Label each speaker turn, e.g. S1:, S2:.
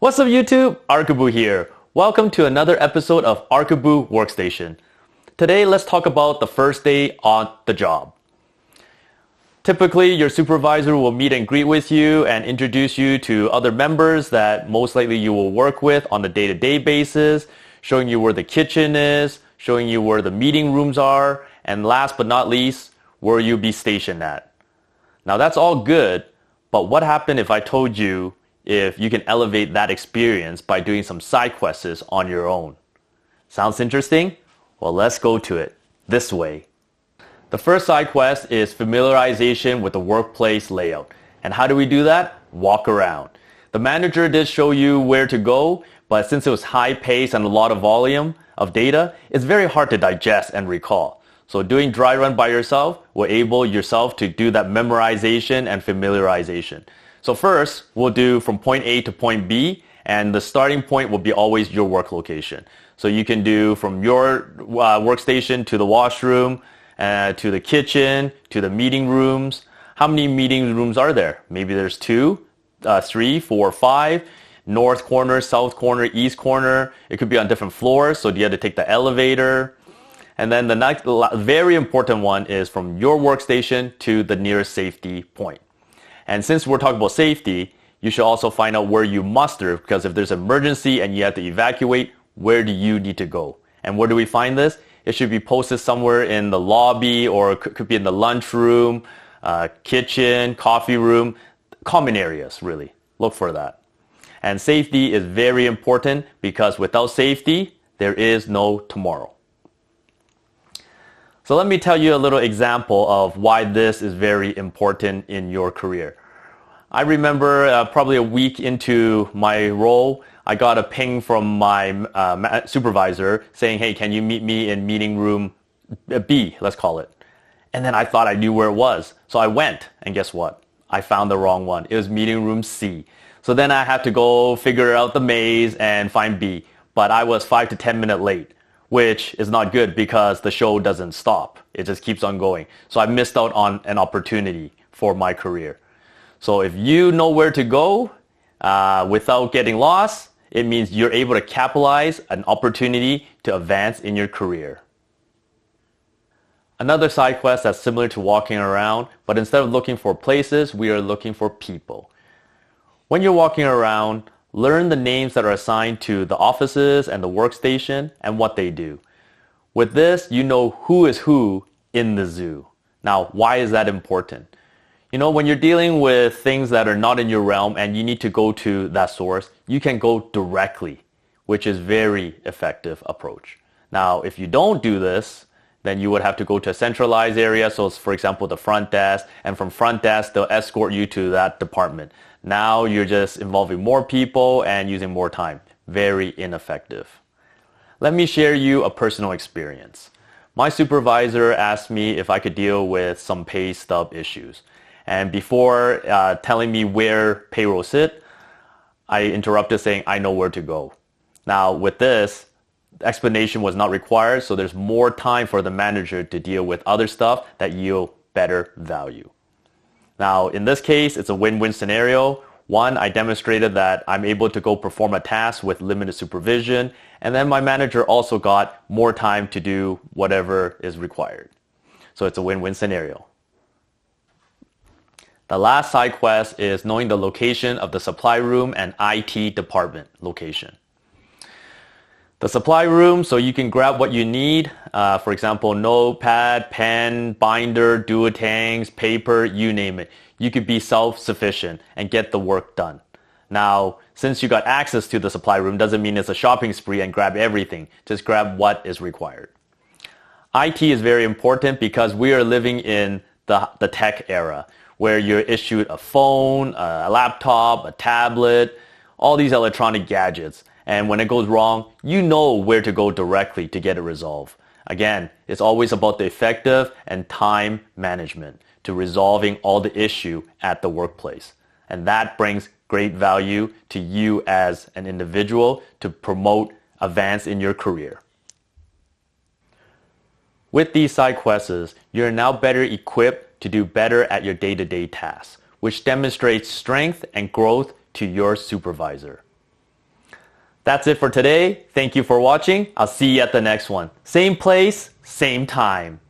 S1: What's up YouTube? Arkabu here. Welcome to another episode of Arkabu Workstation. Today let's talk about the first day on the job. Typically your supervisor will meet and greet with you and introduce you to other members that most likely you will work with on a day-to-day basis, showing you where the kitchen is, showing you where the meeting rooms are, and last but not least, where you'll be stationed at. Now that's all good, but what happened if I told you if you can elevate that experience by doing some side quests on your own? Sounds interesting? Well, let's go to it this way. The first side quest is familiarization with the workplace layout. And how do we do that? Walk around. The manager did show you where to go, but since it was high pace and a lot of volume of data, it's very hard to digest and recall. So doing dry run by yourself will enable yourself to do that memorization and familiarization. So first, we'll do from point A to point B, and the starting point will be always your work location. So you can do from your workstation to the washroom, to the kitchen, to the meeting rooms. How many meeting rooms are there? Maybe there's 2, 3, 4, 5. North corner, south corner, east corner. It could be on different floors, so you have to take the elevator. And then the next very important one is from your workstation to the nearest safety point. And since we're talking about safety, you should also find out where you muster, because if there's an emergency and you have to evacuate, where do you need to go? And where do we find this? It should be posted somewhere in the lobby, or it could be in the lunchroom, kitchen, coffee room, common areas, really. Look for that. And safety is very important, because without safety, there is no tomorrow. So let me tell you a little example of why this is very important in your career. I remember probably a week into my role, I got a ping from my supervisor saying, hey, can you meet me in meeting room B, let's call it. And then I thought I knew where it was. So I went, and guess what? I found the wrong one. It was meeting room C. So then I had to go figure out the maze and find B. But I was 5 to 10 minutes late, which is not good because the show doesn't stop. It just keeps on going. So I missed out on an opportunity for my career. So if you know where to go without getting lost, it means you're able to capitalize an opportunity to advance in your career. Another side quest that's similar to walking around, but instead of looking for places, we are looking for people. When you're walking around, learn the names that are assigned to the offices and the workstation and what they do. With this, you know who is who in the zoo. Now, why is that important? You know, when you're dealing with things that are not in your realm and you need to go to that source, you can go directly, which is very effective approach. Now, if you don't do this, then you would have to go to a centralized area. So for example, the front desk, and from front desk, they'll escort you to that department. Now you're just involving more people and using more time. Very ineffective. Let me share you a personal experience. My supervisor asked me if I could deal with some pay stub issues. And before telling me where payroll sit, I interrupted saying, I know where to go. Now with this, explanation was not required, so there's more time for the manager to deal with other stuff that yield better value. Now in this case, it's a win-win scenario. One, I demonstrated that I'm able to go perform a task with limited supervision, and then my manager also got more time to do whatever is required. So it's a win-win scenario. The last side quest is knowing the location of the supply room and IT department location. The supply room, so you can grab what you need. For example, notepad, pen, binder, duotangs, paper, you name it. You could be self-sufficient and get the work done. Now, since you got access to the supply room, doesn't mean it's a shopping spree and grab everything. Just grab what is required. IT is very important because we are living in the tech era, where you're issued a phone, a laptop, a tablet, all these electronic gadgets. And when it goes wrong, you know where to go directly to get it resolved. Again, it's always about the effective and time management to resolving all the issue at the workplace. And that brings great value to you as an individual to promote advance in your career. With these side quests, you're now better equipped to do better at your day-to-day tasks, which demonstrates strength and growth to your supervisor. That's it for today. Thank you for watching. I'll see you at the next one. Same place, same time.